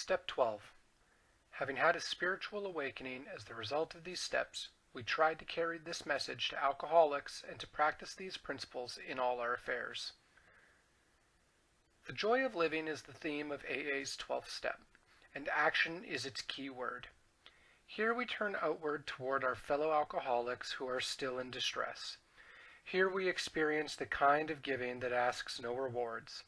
Step 12. Having had a spiritual awakening as the result of these steps, we tried to carry this message to alcoholics and to practice these principles in all our affairs. The joy of living is the theme of AA's 12th step, and action is its key word. Here we turn outward toward our fellow alcoholics who are still in distress. Here we experience the kind of giving that asks no rewards.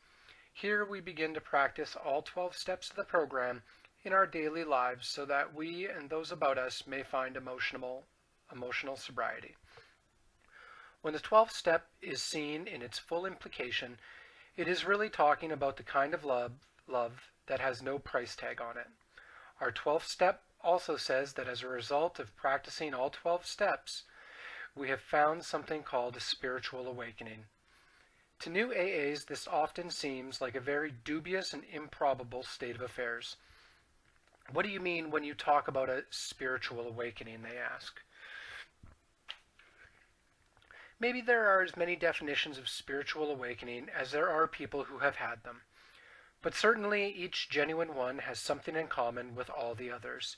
Here we begin to practice all 12 steps of the program in our daily lives so that we and those about us may find emotional sobriety. When the 12th step is seen in its full implication, it is really talking about the kind of love that has no price tag on it. Our 12th step also says that as a result of practicing all 12 steps, we have found something called a spiritual awakening. To new AAs, this often seems like a very dubious and improbable state of affairs. What do you mean when you talk about a spiritual awakening, they ask. Maybe there are as many definitions of spiritual awakening as there are people who have had them. But certainly each genuine one has something in common with all the others.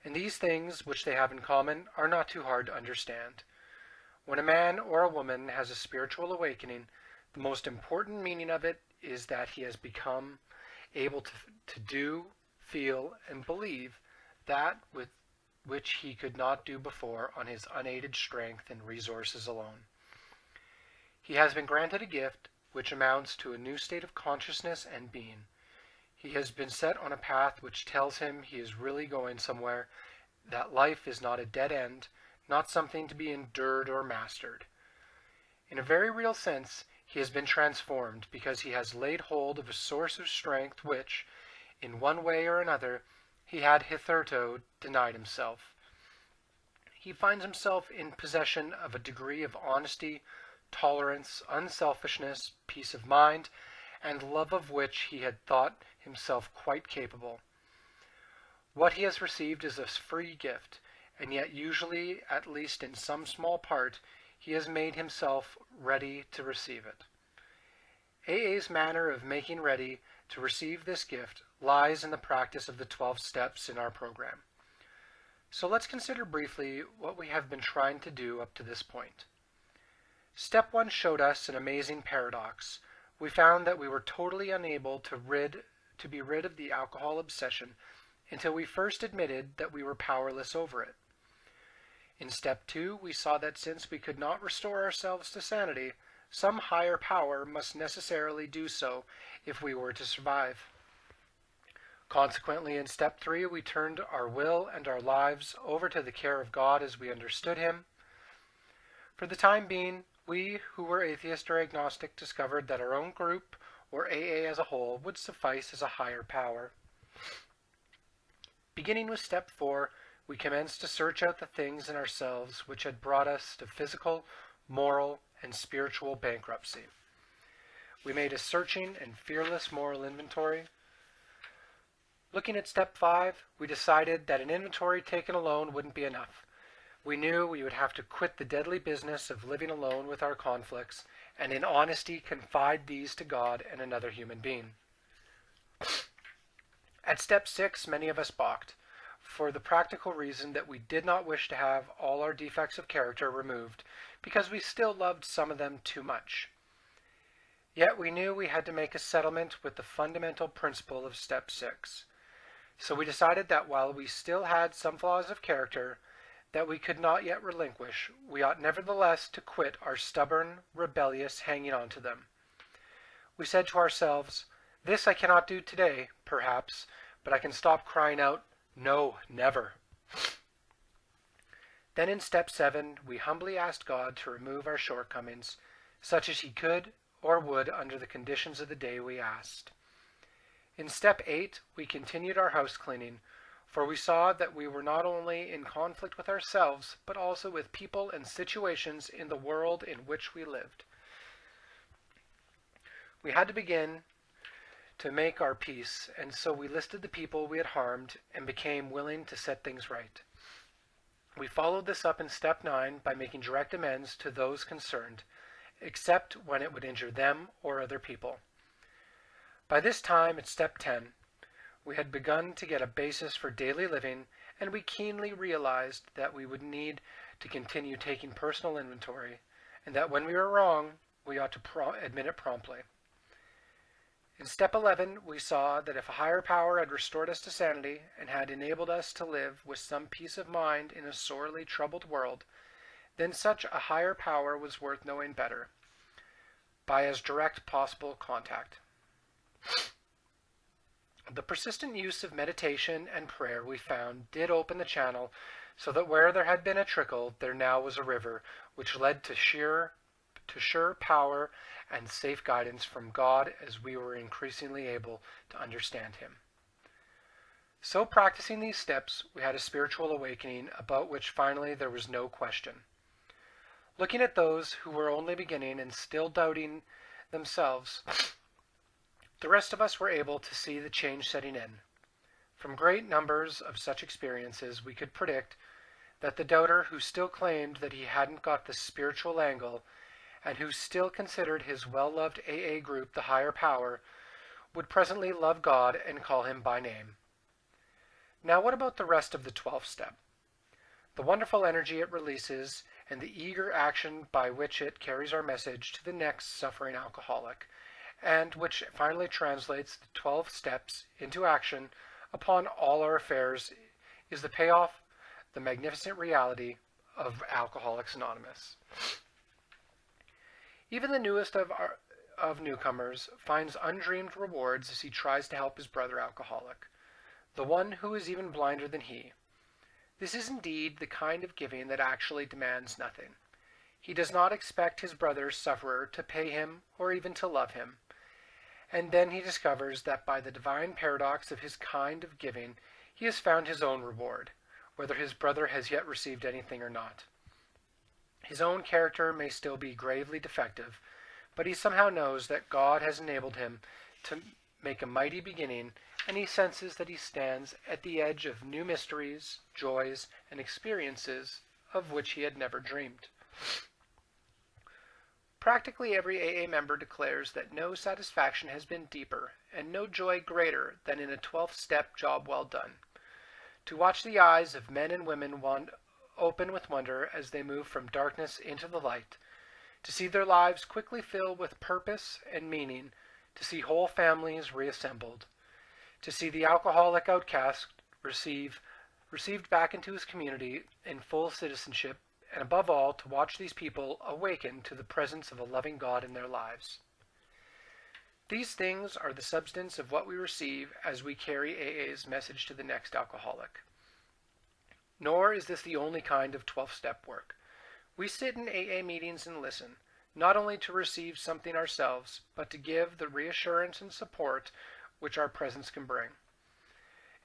And these things which they have in common are not too hard to understand. When a man or a woman has a spiritual awakening, the most important meaning of it is that he has become able to do, feel, and believe that with which he could not do before on his unaided strength and resources alone. He has been granted a gift which amounts to a new state of consciousness and being. He has been set on a path which tells him he is really going somewhere, that life is not a dead end, not something to be endured or mastered. In a very real sense, he has been transformed because he has laid hold of a source of strength which, in one way or another, he had hitherto denied himself. He finds himself in possession of a degree of honesty, tolerance, unselfishness, peace of mind, and love of which he had thought himself quite capable. What he has received is a free gift, and yet usually, at least in some small part, he has made himself ready to receive it. AA's manner of making ready to receive this gift lies in the practice of the 12 steps in our program. So let's consider briefly what we have been trying to do up to this point. Step 1 showed us an amazing paradox. We found that we were totally unable to be rid of the alcohol obsession until we first admitted that we were powerless over it. In step 2, we saw that since we could not restore ourselves to sanity, some higher power must necessarily do so if we were to survive. Consequently, in step 3, we turned our will and our lives over to the care of God as we understood Him. For the time being, we who were atheist or agnostic discovered that our own group, or AA as a whole, would suffice as a higher power. Beginning with step 4, we commenced to search out the things in ourselves which had brought us to physical, moral, and spiritual bankruptcy. We made a searching and fearless moral inventory. Looking at step 5, we decided that an inventory taken alone wouldn't be enough. We knew we would have to quit the deadly business of living alone with our conflicts, and in honesty confide these to God and another human being. At step 6, many of us balked, for the practical reason that we did not wish to have all our defects of character removed, because we still loved some of them too much. Yet we knew we had to make a settlement with the fundamental principle of step 6. So we decided that while we still had some flaws of character that we could not yet relinquish, we ought nevertheless to quit our stubborn, rebellious hanging on to them. We said to ourselves, "This I cannot do today, perhaps, but I can stop crying out, 'No, never.'" Then in step 7, we humbly asked God to remove our shortcomings, such as He could or would under the conditions of the day we asked. In step 8, we continued our house cleaning, for we saw that we were not only in conflict with ourselves, but also with people and situations in the world in which we lived. We had to begin to make our peace, and so we listed the people we had harmed and became willing to set things right. We followed this up in step 9 by making direct amends to those concerned, except when it would injure them or other people. By this time, at step 10, We had begun to get a basis for daily living, and we keenly realized that we would need to continue taking personal inventory, and that when we were wrong, we ought to admit it promptly. In step 11, we saw that if a higher power had restored us to sanity and had enabled us to live with some peace of mind in a sorely troubled world, then such a higher power was worth knowing better, by as direct possible contact. The persistent use of meditation and prayer, we found, did open the channel, so that where there had been a trickle, there now was a river, which led to sure power and safe guidance from God as we were increasingly able to understand Him. So practicing these steps, we had a spiritual awakening about which finally there was no question. Looking at those who were only beginning and still doubting themselves, the rest of us were able to see the change setting in. From great numbers of such experiences, we could predict that the doubter who still claimed that he hadn't got the spiritual angle and who still considered his well-loved AA group the higher power, would presently love God and call Him by name. Now what about the rest of the 12th step? The wonderful energy it releases and the eager action by which it carries our message to the next suffering alcoholic, and which finally translates the 12 steps into action upon all our affairs, is the payoff, the magnificent reality of Alcoholics Anonymous. Even the newest of newcomers finds undreamed rewards as he tries to help his brother alcoholic, the one who is even blinder than he. This is indeed the kind of giving that actually demands nothing. He does not expect his brother sufferer to pay him or even to love him. And then he discovers that by the divine paradox of his kind of giving, he has found his own reward, whether his brother has yet received anything or not. His own character may still be gravely defective, but he somehow knows that God has enabled him to make a mighty beginning, and he senses that he stands at the edge of new mysteries, joys, and experiences of which he had never dreamed. Practically every AA member declares that no satisfaction has been deeper and no joy greater than in a 12th step job well done. To watch the eyes of men and women open with wonder as they move from darkness into the light, to see their lives quickly fill with purpose and meaning, to see whole families reassembled, to see the alcoholic outcast received back into his community in full citizenship, and above all, to watch these people awaken to the presence of a loving God in their lives. These things are the substance of what we receive as we carry AA's message to the next alcoholic. Nor is this the only kind of 12-step work. We sit in AA meetings and listen, not only to receive something ourselves, but to give the reassurance and support which our presence can bring.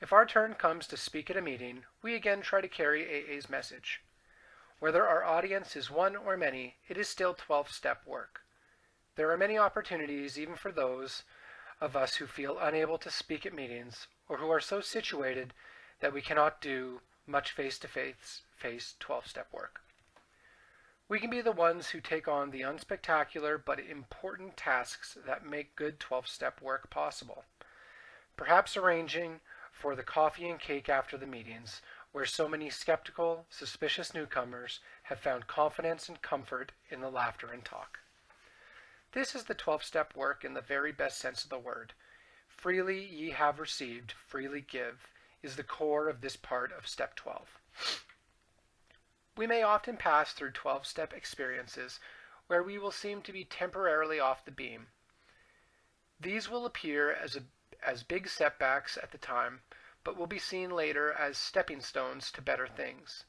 If our turn comes to speak at a meeting, we again try to carry AA's message. Whether our audience is one or many, it is still 12-step work. There are many opportunities even for those of us who feel unable to speak at meetings, or who are so situated that we cannot do much face-to-face 12-step work. We can be the ones who take on the unspectacular but important tasks that make good 12-step work possible. Perhaps arranging for the coffee and cake after the meetings, where so many skeptical, suspicious newcomers have found confidence and comfort in the laughter and talk. This is the 12-step work in the very best sense of the word. Freely ye have received, freely give, is the core of this part of step 12. We may often pass through 12-step experiences where we will seem to be temporarily off the beam. These will appear as big setbacks at the time, but will be seen later as stepping stones to better things.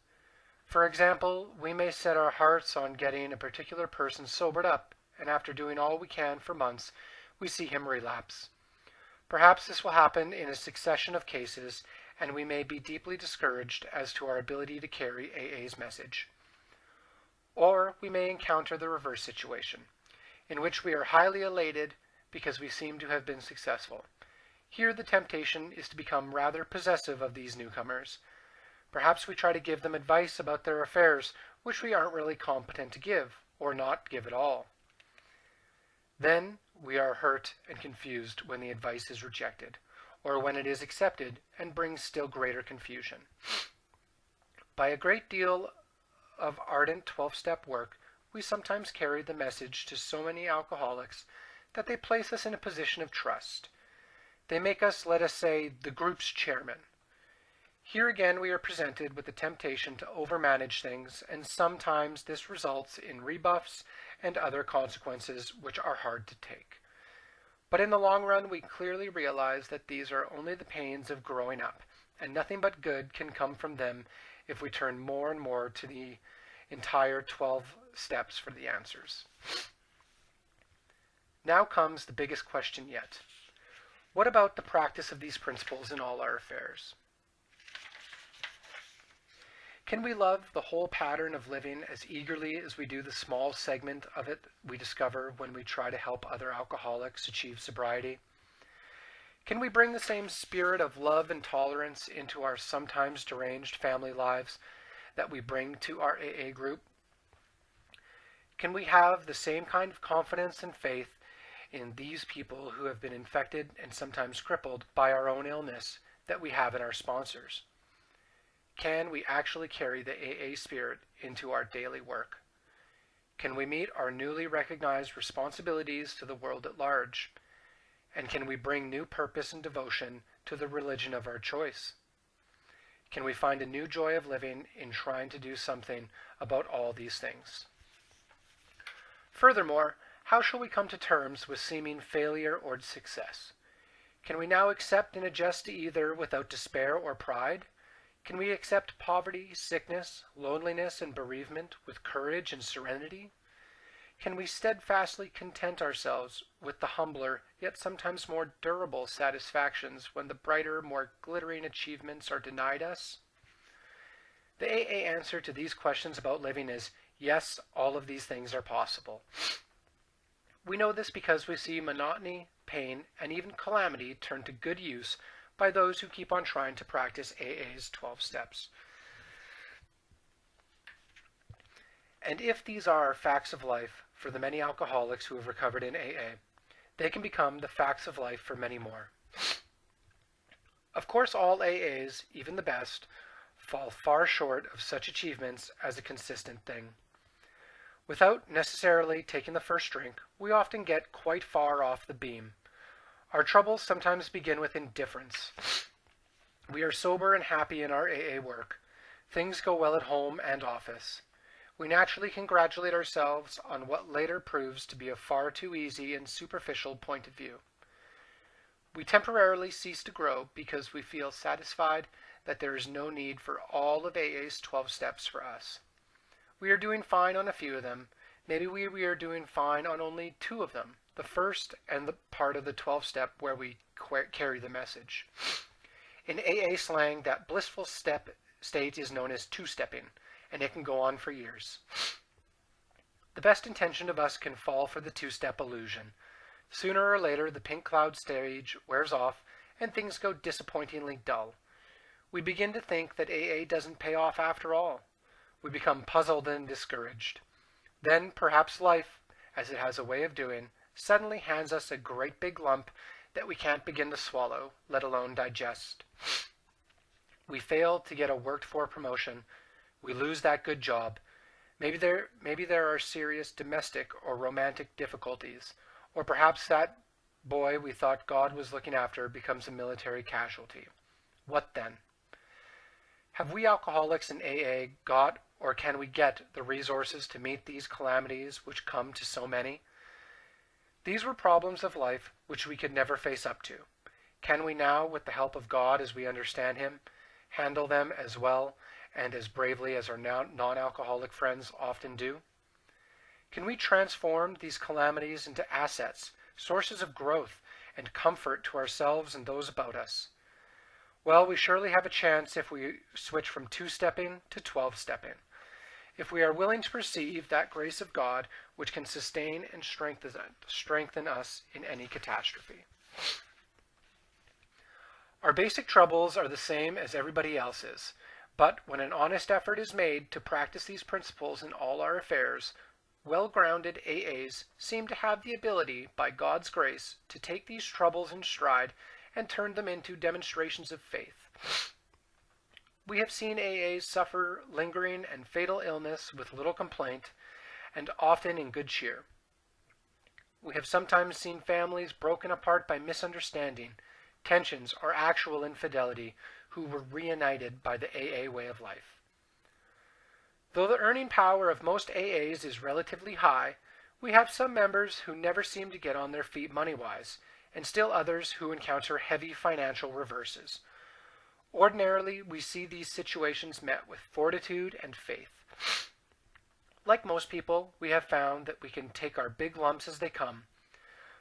For example, we may set our hearts on getting a particular person sobered up, and after doing all we can for months, we see him relapse. Perhaps this will happen in a succession of cases, and we may be deeply discouraged as to our ability to carry AA's message. Or we may encounter the reverse situation, in which we are highly elated because we seem to have been successful. Here the temptation is to become rather possessive of these newcomers. Perhaps we try to give them advice about their affairs which we aren't really competent to give, or not give at all. Then we are hurt and confused when the advice is rejected, or when it is accepted and brings still greater confusion. By a great deal of ardent 12-step work, we sometimes carry the message to so many alcoholics that they place us in a position of trust. They make us, let us say, the group's chairman. Here again we are presented with the temptation to overmanage things, and sometimes this results in rebuffs and other consequences which are hard to take. But in the long run, we clearly realize that these are only the pains of growing up, and nothing but good can come from them if we turn more and more to the entire 12 steps for the answers. Now comes the biggest question yet. What about the practice of these principles in all our affairs? Can we love the whole pattern of living as eagerly as we do the small segment of it we discover when we try to help other alcoholics achieve sobriety? Can we bring the same spirit of love and tolerance into our sometimes deranged family lives that we bring to our AA group? Can we have the same kind of confidence and faith in these people who have been infected and sometimes crippled by our own illness that we have in our sponsors? Can we actually carry the AA spirit into our daily work? Can we meet our newly recognized responsibilities to the world at large? And can we bring new purpose and devotion to the religion of our choice? Can we find a new joy of living in trying to do something about all these things? Furthermore, how shall we come to terms with seeming failure or success? Can we now accept and adjust to either without despair or pride? Can we accept poverty, sickness, loneliness, and bereavement with courage and serenity? Can we steadfastly content ourselves with the humbler, yet sometimes more durable satisfactions when the brighter, more glittering achievements are denied us? The AA answer to these questions about living is, yes, all of these things are possible. We know this because we see monotony, pain, and even calamity turn to good use by those who keep on trying to practice AA's 12 steps. And if these are facts of life for the many alcoholics who have recovered in AA, they can become the facts of life for many more. Of course, all AAs, even the best, fall far short of such achievements as a consistent thing. Without necessarily taking the first drink, we often get quite far off the beam. Our troubles sometimes begin with indifference. We are sober and happy in our AA work. Things go well at home and office. We naturally congratulate ourselves on what later proves to be a far too easy and superficial point of view. We temporarily cease to grow because we feel satisfied that there is no need for all of AA's 12 steps for us. We are doing fine on a few of them. Maybe we are doing fine on only 2 of them, the first and the part of the 12-step where we carry the message. In AA slang, that blissful state is known as two-stepping, and it can go on for years. The best intention of us can fall for the two-step illusion. Sooner or later, the pink cloud stage wears off, and things go disappointingly dull. We begin to think that AA doesn't pay off after all. We become puzzled and discouraged. Then, perhaps life, as it has a way of doing, suddenly hands us a great big lump that we can't begin to swallow, let alone digest. We fail to get a worked-for promotion. We lose that good job. Maybe there are serious domestic or romantic difficulties, or perhaps that boy we thought God was looking after becomes a military casualty. What then? Have we alcoholics in AA got or can we get the resources to meet these calamities which come to so many? These were problems of life which we could never face up to. Can we now, with the help of God as we understand Him, handle them as well and as bravely as our non-alcoholic friends often do? Can we transform these calamities into assets, sources of growth and comfort to ourselves and those about us? Well, we surely have a chance if we switch from two-stepping to 12-stepping. If we are willing to receive that grace of God which can sustain and strengthen us in any catastrophe. Our basic troubles are the same as everybody else's, but when an honest effort is made to practice these principles in all our affairs, well-grounded AAs seem to have the ability, by God's grace, to take these troubles in stride and turned them into demonstrations of faith. We have seen AAs suffer lingering and fatal illness with little complaint, and often in good cheer. We have sometimes seen families broken apart by misunderstanding, tensions, or actual infidelity who were reunited by the AA way of life. Though the earning power of most AAs is relatively high, we have some members who never seem to get on their feet money-wise, and still others who encounter heavy financial reverses. Ordinarily, we see these situations met with fortitude and faith. Like most people, we have found that we can take our big lumps as they come,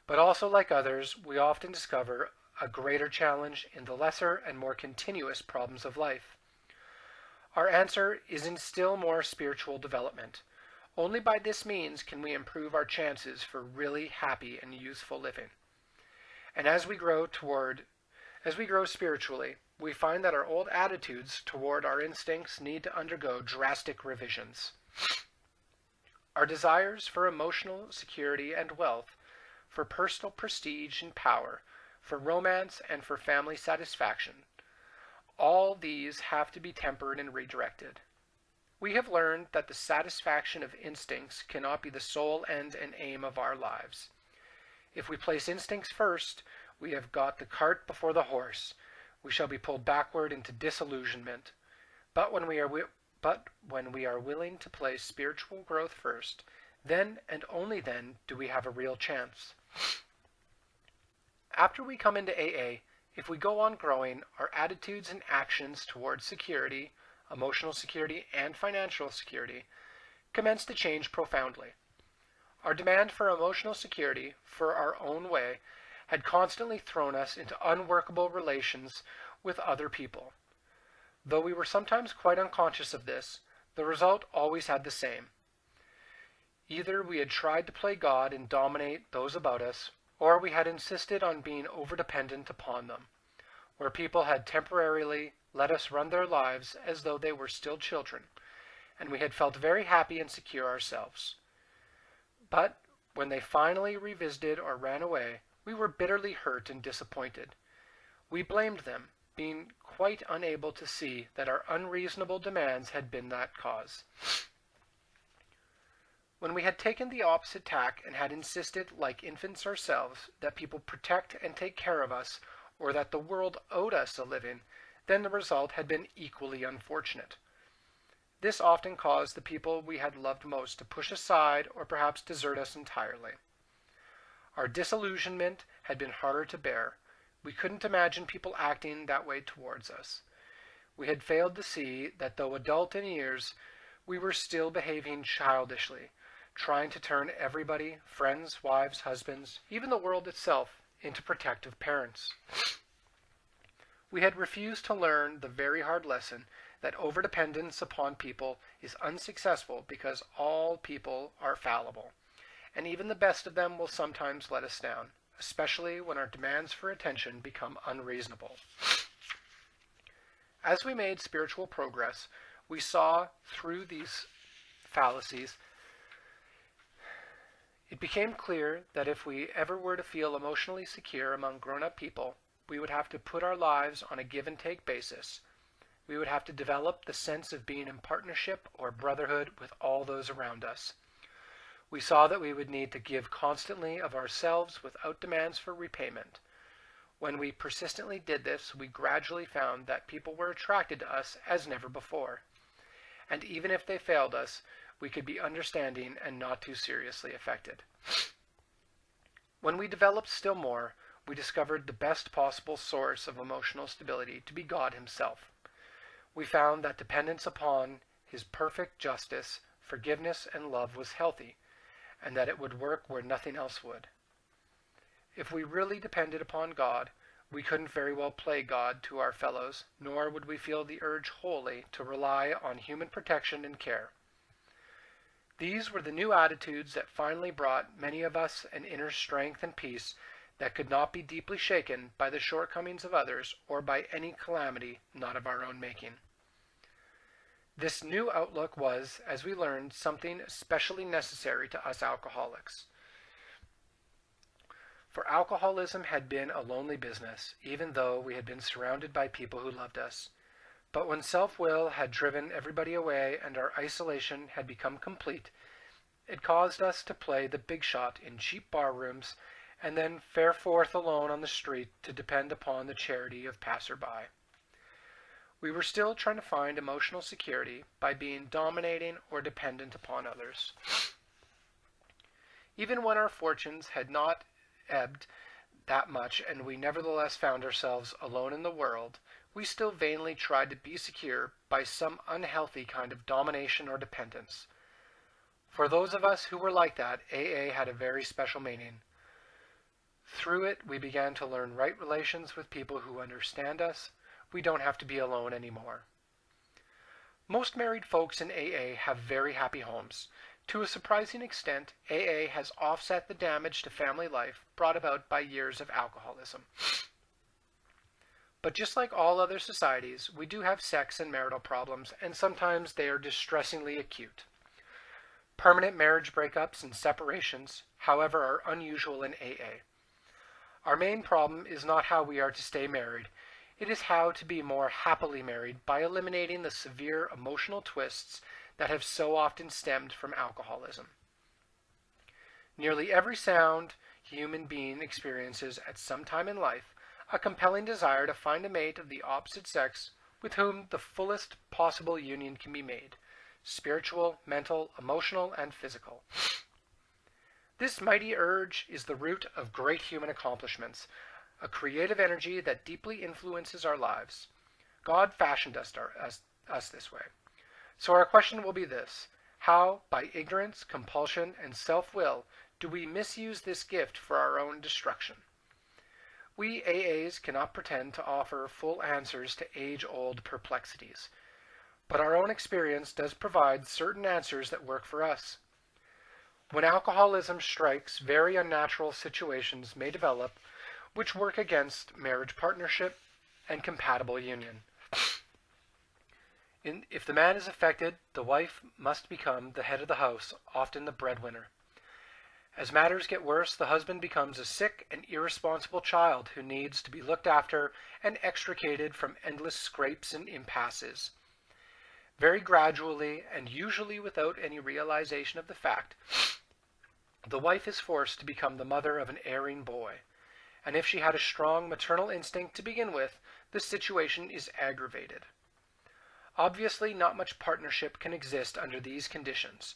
but also like others, we often discover a greater challenge in the lesser and more continuous problems of life. Our answer is in still more spiritual development. Only by this means can we improve our chances for really happy and useful living. And as we grow spiritually, we find that our old attitudes toward our instincts need to undergo drastic revisions. Our desires for emotional security and wealth, for personal prestige and power, for romance and for family satisfaction, all these have to be tempered and redirected. We have learned that the satisfaction of instincts cannot be the sole end and aim of our lives. If we place instincts first, we have got the cart before the horse. We shall be pulled backward into disillusionment. But when we are willing to place spiritual growth first, then and only then do we have a real chance. After we come into AA, if we go on growing, our attitudes and actions towards security, emotional security, and financial security commence to change profoundly. Our demand for emotional security, for our own way, had constantly thrown us into unworkable relations with other people. Though we were sometimes quite unconscious of this, the result always had the same. Either we had tried to play God and dominate those about us, or we had insisted on being overdependent upon them, where people had temporarily let us run their lives as though they were still children, and we had felt very happy and secure ourselves. But when they finally revisited or ran away, we were bitterly hurt and disappointed. We blamed them, being quite unable to see that our unreasonable demands had been that cause. When we had taken the opposite tack and had insisted, like infants ourselves, that people protect and take care of us, or that the world owed us a living, then the result had been equally unfortunate. This often caused the people we had loved most to push aside or perhaps desert us entirely. Our disillusionment had been harder to bear. We couldn't imagine people acting that way towards us. We had failed to see that though adult in years, we were still behaving childishly, trying to turn everybody, friends, wives, husbands, even the world itself, into protective parents. We had refused to learn the very hard lesson that overdependence upon people is unsuccessful because all people are fallible, and even the best of them will sometimes let us down, especially when our demands for attention become unreasonable. As we made spiritual progress, we saw through these fallacies. It became clear that if we ever were to feel emotionally secure among grown-up people, we would have to put our lives on a give-and-take basis. We would have to develop the sense of being in partnership or brotherhood with all those around us. We saw that we would need to give constantly of ourselves without demands for repayment. When we persistently did this, we gradually found that people were attracted to us as never before. And even if they failed us, we could be understanding and not too seriously affected. When we developed still more, we discovered the best possible source of emotional stability to be God Himself. We found that dependence upon His perfect justice, forgiveness, and love was healthy, and that it would work where nothing else would. If we really depended upon God, we couldn't very well play God to our fellows, nor would we feel the urge wholly to rely on human protection and care. These were the new attitudes that finally brought many of us an inner strength and peace that could not be deeply shaken by the shortcomings of others or by any calamity not of our own making. This new outlook was, as we learned, something especially necessary to us alcoholics. For alcoholism had been a lonely business, even though we had been surrounded by people who loved us. But when self-will had driven everybody away and our isolation had become complete, it caused us to play the big shot in cheap bar rooms and then fare forth alone on the street to depend upon the charity of passerby. We were still trying to find emotional security by being dominating or dependent upon others. Even when our fortunes had not ebbed that much and we nevertheless found ourselves alone in the world, we still vainly tried to be secure by some unhealthy kind of domination or dependence. For those of us who were like that, AA had a very special meaning. Through it, we began to learn right relations with people who understand us. We don't have to be alone anymore. Most married folks in AA have very happy homes. To a surprising extent, AA has offset the damage to family life brought about by years of alcoholism. But just like all other societies, we do have sex and marital problems, and sometimes they are distressingly acute. Permanent marriage breakups and separations, however, are unusual in AA. Our main problem is not how we are to stay married. It is how to be more happily married by eliminating the severe emotional twists that have so often stemmed from alcoholism. Nearly every sound human being experiences at some time in life a compelling desire to find a mate of the opposite sex with whom the fullest possible union can be made, spiritual, mental, emotional, and physical. This mighty urge is the root of great human accomplishments, a creative energy that deeply influences our lives. God fashioned us this way. So our question will be this: how, by ignorance, compulsion, and self-will, do we misuse this gift for our own destruction? We AAs cannot pretend to offer full answers to age-old perplexities, but our own experience does provide certain answers that work for us. When alcoholism strikes, very unnatural situations may develop which work against marriage partnership and compatible union. If the man is affected, the wife must become the head of the house, often the breadwinner. As matters get worse, the husband becomes a sick and irresponsible child who needs to be looked after and extricated from endless scrapes and impasses. Very gradually, and usually without any realization of the fact, the wife is forced to become the mother of an erring boy. And if she had a strong maternal instinct to begin with, the situation is aggravated. Obviously, not much partnership can exist under these conditions.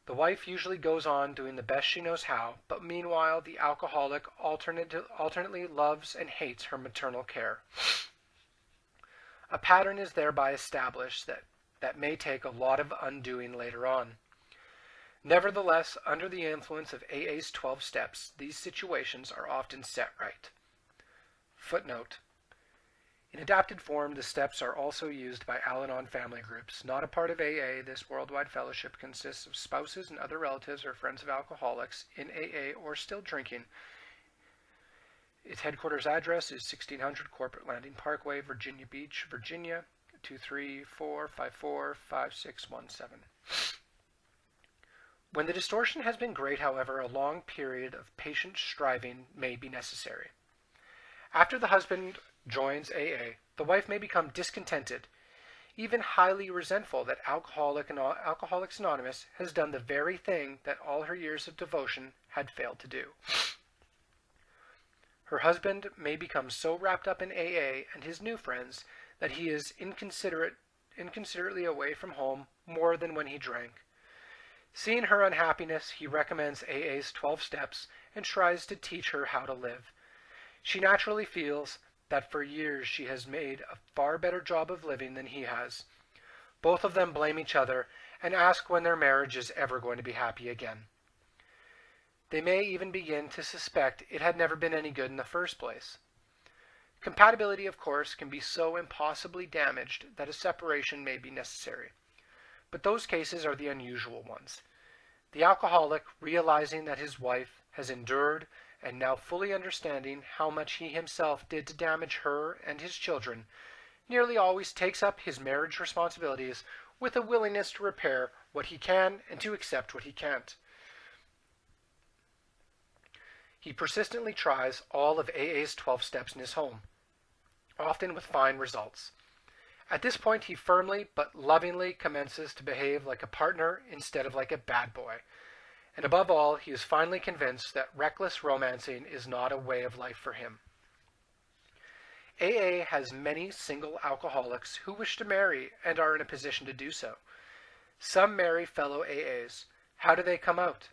The wife usually goes on doing the best she knows how, but meanwhile the alcoholic alternately loves and hates her maternal care. A pattern is thereby established that may take a lot of undoing later on. Nevertheless, under the influence of AA's 12 steps, these situations are often set right. Footnote: in adapted form, the steps are also used by Al-Anon family groups. Not a part of AA, this worldwide fellowship consists of spouses and other relatives or friends of alcoholics in AA or still drinking. Its headquarters address is 1600 Corporate Landing Parkway, Virginia Beach, Virginia, 234545617. When the distortion has been great, however, a long period of patient striving may be necessary. After the husband joins AA, the wife may become discontented, even highly resentful that Alcoholics Anonymous has done the very thing that all her years of devotion had failed to do. Her husband may become so wrapped up in AA and his new friends that he is inconsiderately away from home more than when he drank. Seeing her unhappiness, he recommends AA's 12 steps and tries to teach her how to live. She naturally feels that for years she has made a far better job of living than he has. Both of them blame each other and ask when their marriage is ever going to be happy again. They may even begin to suspect it had never been any good in the first place. Compatibility, of course, can be so impossibly damaged that a separation may be necessary. But those cases are the unusual ones. The alcoholic, realizing that his wife has endured and now fully understanding how much he himself did to damage her and his children, nearly always takes up his marriage responsibilities with a willingness to repair what he can and to accept what he can't. He persistently tries all of AA's 12 steps in his home, often with fine results. At this point, he firmly but lovingly commences to behave like a partner instead of like a bad boy. And above all, he is finally convinced that reckless romancing is not a way of life for him. AA has many single alcoholics who wish to marry and are in a position to do so. Some marry fellow AAs. How do they come out?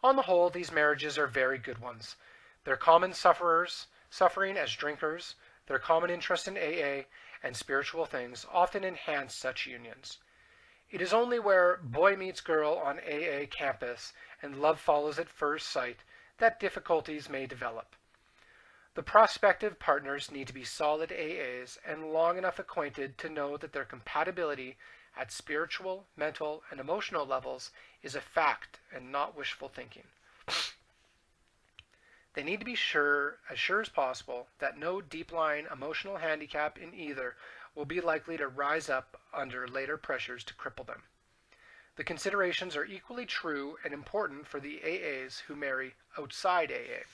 On the whole, these marriages are very good ones. Their common suffering as drinkers, their common interest in AA, and spiritual things often enhance such unions. It is only where boy meets girl on AA campus and love follows at first sight that difficulties may develop. The prospective partners need to be solid AAs and long enough acquainted to know that their compatibility at spiritual, mental, and emotional levels is a fact and not wishful thinking. They need to be as sure as possible, that no deep-lying emotional handicap in either will be likely to rise up under later pressures to cripple them. The considerations are equally true and important for the AAs who marry outside AA.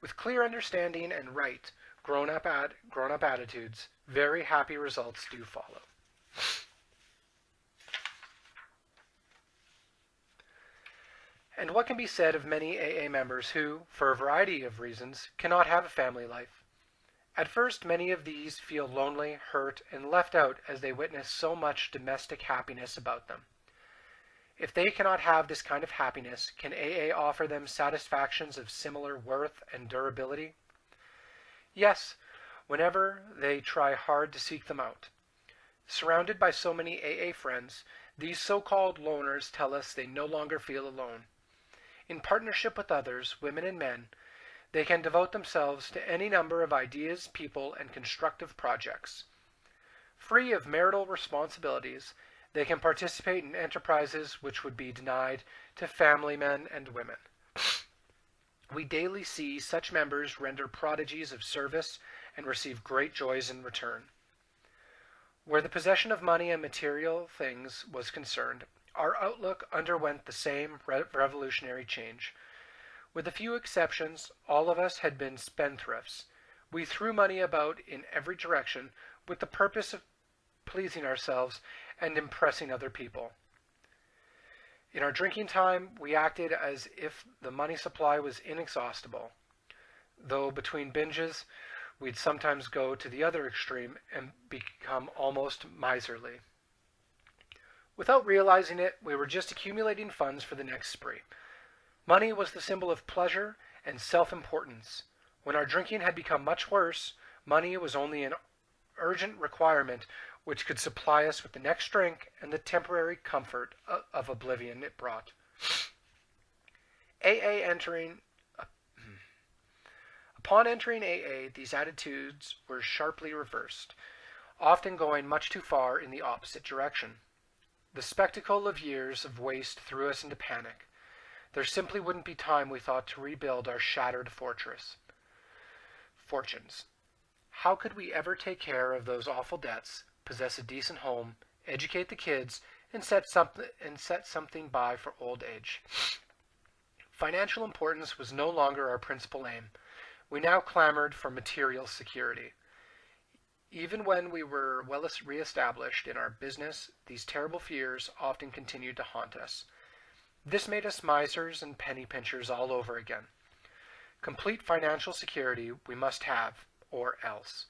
With clear understanding and right, grown-up attitudes, very happy results do follow. And what can be said of many AA members who, for a variety of reasons, cannot have a family life? At first, many of these feel lonely, hurt, and left out as they witness so much domestic happiness about them. If they cannot have this kind of happiness, can AA offer them satisfactions of similar worth and durability? Yes, whenever they try hard to seek them out. Surrounded by so many AA friends, these so-called loners tell us they no longer feel alone. In partnership with others, women and men, they can devote themselves to any number of ideas, people, and constructive projects. Free of marital responsibilities, they can participate in enterprises which would be denied to family men and women. We daily see such members render prodigies of service and receive great joys in return. Where the possession of money and material things was concerned, our outlook underwent the same revolutionary change. With a few exceptions, all of us had been spendthrifts. We threw money about in every direction with the purpose of pleasing ourselves and impressing other people. In our drinking time, we acted as if the money supply was inexhaustible, though between binges, we'd sometimes go to the other extreme and become almost miserly. Without realizing it, we were just accumulating funds for the next spree. Money was the symbol of pleasure and self-importance. When our drinking had become much worse, money was only an urgent requirement which could supply us with the next drink and the temporary comfort of oblivion it brought. Upon entering AA, these attitudes were sharply reversed, often going much too far in the opposite direction. The spectacle of years of waste threw us into panic. There simply wouldn't be time, we thought, to rebuild our shattered fortunes. How could we ever take care of those awful debts, possess a decent home, educate the kids, and set something by for old age? Financial importance was no longer our principal aim. We now clamored for material security. Even when we were well re-established in our business, these terrible fears often continued to haunt us. This made us misers and penny pinchers all over again. Complete financial security we must have, or else.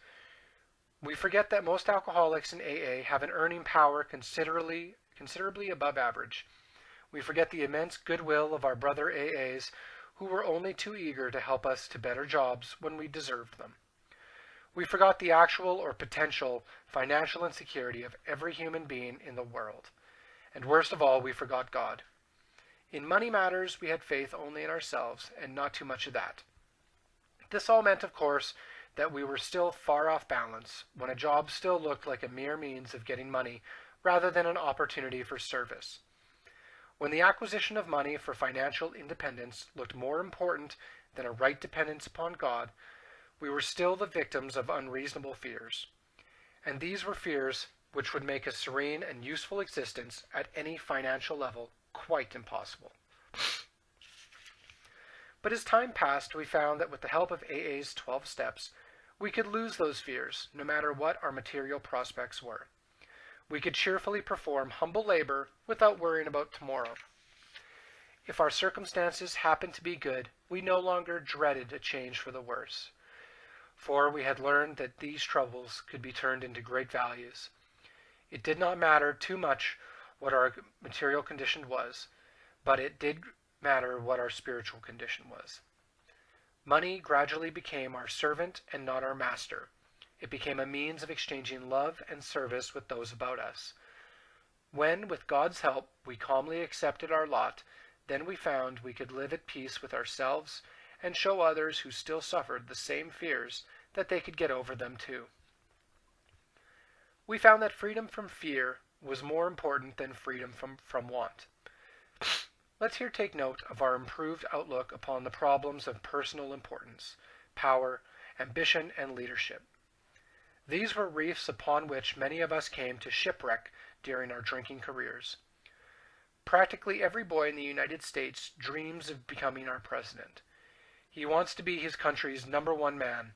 We forget that most alcoholics in AA have an earning power considerably above average. We forget the immense goodwill of our brother AAs who were only too eager to help us to better jobs when we deserved them. We forgot the actual or potential financial insecurity of every human being in the world. And worst of all, we forgot God. In money matters, we had faith only in ourselves, and not too much of that. This all meant, of course, that we were still far off balance, when a job still looked like a mere means of getting money rather than an opportunity for service. When the acquisition of money for financial independence looked more important than a right dependence upon God, we were still the victims of unreasonable fears. And these were fears which would make a serene and useful existence at any financial level quite impossible. But as time passed, we found that with the help of AA's 12 steps, we could lose those fears, no matter what our material prospects were. We could cheerfully perform humble labor without worrying about tomorrow. If our circumstances happened to be good, we no longer dreaded a change for the worse, for we had learned that these troubles could be turned into great values. It did not matter too much what our material condition was, but it did matter what our spiritual condition was. Money gradually became our servant and not our master. It became a means of exchanging love and service with those about us. When, with God's help, we calmly accepted our lot, then we found we could live at peace with ourselves and show others who still suffered the same fears that they could get over them too. We found that freedom from fear was more important than freedom from want. Let's here take note of our improved outlook upon the problems of personal importance, power, ambition, and leadership. These were reefs upon which many of us came to shipwreck during our drinking careers. Practically every boy in the United States dreams of becoming our president. He wants to be his country's #1 man.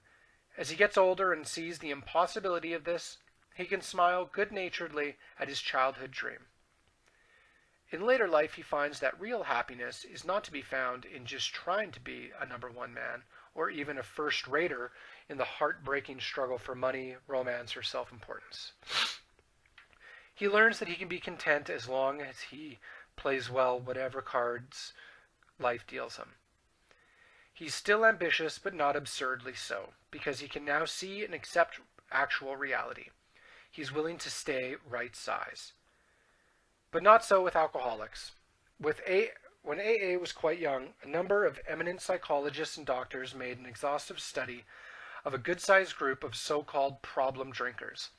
As he gets older and sees the impossibility of this, he can smile good-naturedly at his childhood dream. In later life, he finds that real happiness is not to be found in just trying to be a #1 man, or even a first-rater in the heartbreaking struggle for money, romance, or self-importance. He learns that he can be content as long as he plays well whatever cards life deals him. He's still ambitious, but not absurdly so, because he can now see and accept actual reality. He's willing to stay right size. But not so with alcoholics. When AA was quite young, a number of eminent psychologists and doctors made an exhaustive study of a good-sized group of so-called problem drinkers.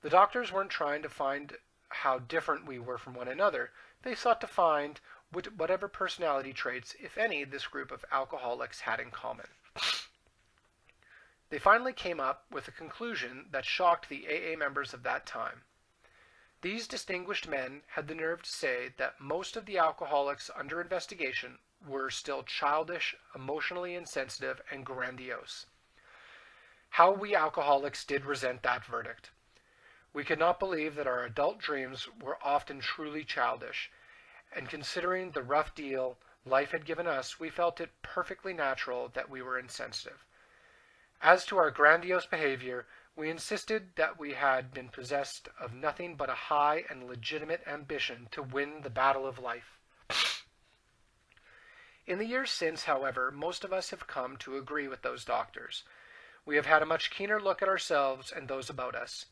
The doctors weren't trying to find how different we were from one another. They sought to find whatever personality traits, if any, this group of alcoholics had in common. They finally came up with a conclusion that shocked the AA members of that time. These distinguished men had the nerve to say that most of the alcoholics under investigation were still childish, emotionally insensitive, and grandiose. How we alcoholics did resent that verdict. We could not believe that our adult dreams were often truly childish, and considering the rough deal life had given us, we felt it perfectly natural that we were insensitive. As to our grandiose behavior, we insisted that we had been possessed of nothing but a high and legitimate ambition to win the battle of life. In the years since, however, most of us have come to agree with those doctors. We have had a much keener look at ourselves and those about us.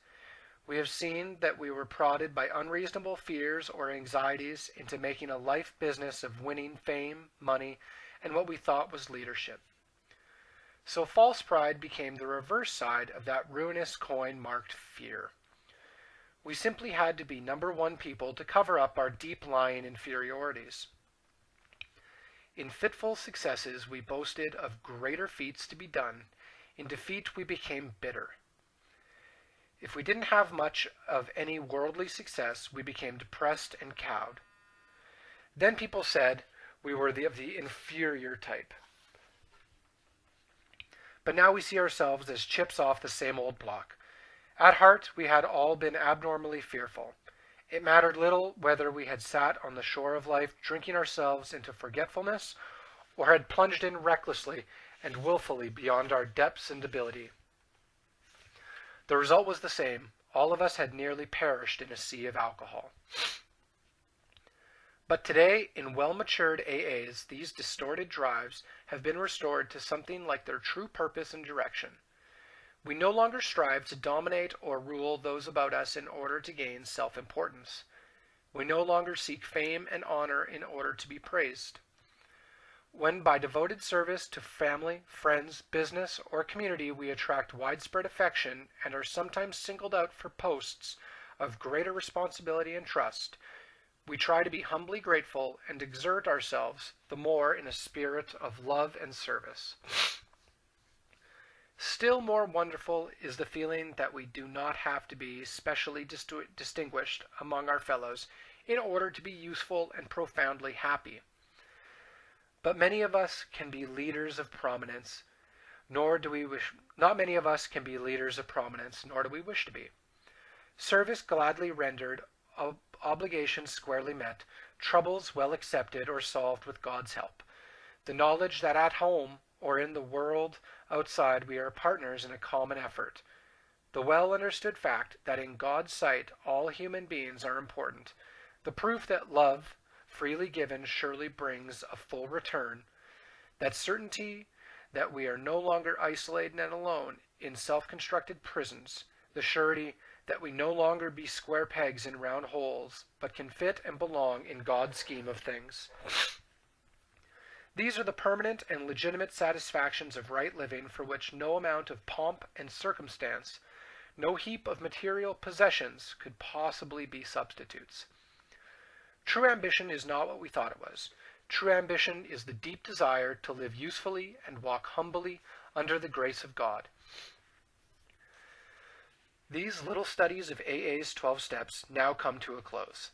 We have seen that we were prodded by unreasonable fears or anxieties into making a life business of winning fame, money, and what we thought was leadership. So false pride became the reverse side of that ruinous coin marked fear. We simply had to be #1 people to cover up our deep-lying inferiorities. In fitful successes, we boasted of greater feats to be done. In defeat, we became bitter. If we didn't have much of any worldly success, we became depressed and cowed. Then people said we were of the inferior type. But now we see ourselves as chips off the same old block. At heart, we had all been abnormally fearful. It mattered little whether we had sat on the shore of life drinking ourselves into forgetfulness, or had plunged in recklessly and willfully beyond our depths and ability. The result was the same. All of us had nearly perished in a sea of alcohol. But today, in well-matured AAs, these distorted drives have been restored to something like their true purpose and direction. We no longer strive to dominate or rule those about us in order to gain self-importance. We no longer seek fame and honor in order to be praised. When by devoted service to family, friends, business, or community we attract widespread affection and are sometimes singled out for posts of greater responsibility and trust, we try to be humbly grateful and exert ourselves the more in a spirit of love and service. Still more wonderful is the feeling that we do not have to be specially distinguished among our fellows in order to be useful and profoundly happy. But many of us can be leaders of prominence, nor do we wish not many of us can be leaders of prominence, nor do we wish to be. Service gladly rendered, obligations squarely met, troubles well accepted or solved with God's help. The knowledge that at home or in the world outside we are partners in a common effort. The well understood fact that in God's sight all human beings are important. The proof that love, freely given, surely brings a full return. That certainty that we are no longer isolated and alone in self-constructed prisons. The surety that we no longer be square pegs in round holes, but can fit and belong in God's scheme of things. These are the permanent and legitimate satisfactions of right living for which no amount of pomp and circumstance, no heap of material possessions could possibly be substitutes. True ambition is not what we thought it was. True ambition is the deep desire to live usefully and walk humbly under the grace of God. These little studies of AA's 12 steps now come to a close.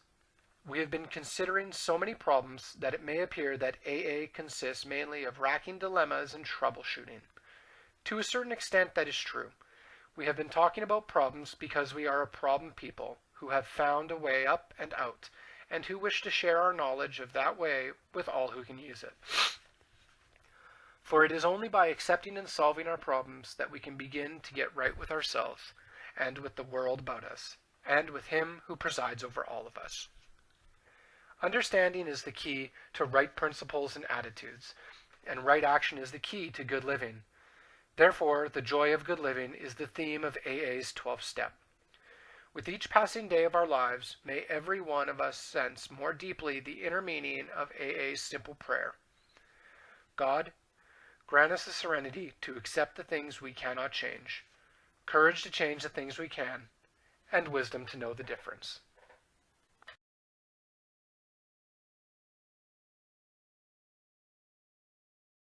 We have been considering so many problems that it may appear that AA consists mainly of racking dilemmas and troubleshooting. To a certain extent, that is true. We have been talking about problems because we are a problem people who have found a way up and out, and who wish to share our knowledge of that way with all who can use it. For it is only by accepting and solving our problems that we can begin to get right with ourselves, and with the world about us, and with Him who presides over all of us. Understanding is the key to right principles and attitudes, and right action is the key to good living. Therefore, the joy of good living is the theme of AA's 12th step. With each passing day of our lives, may every one of us sense more deeply the inner meaning of AA's simple prayer. God, grant us the serenity to accept the things we cannot change, courage to change the things we can, and wisdom to know the difference.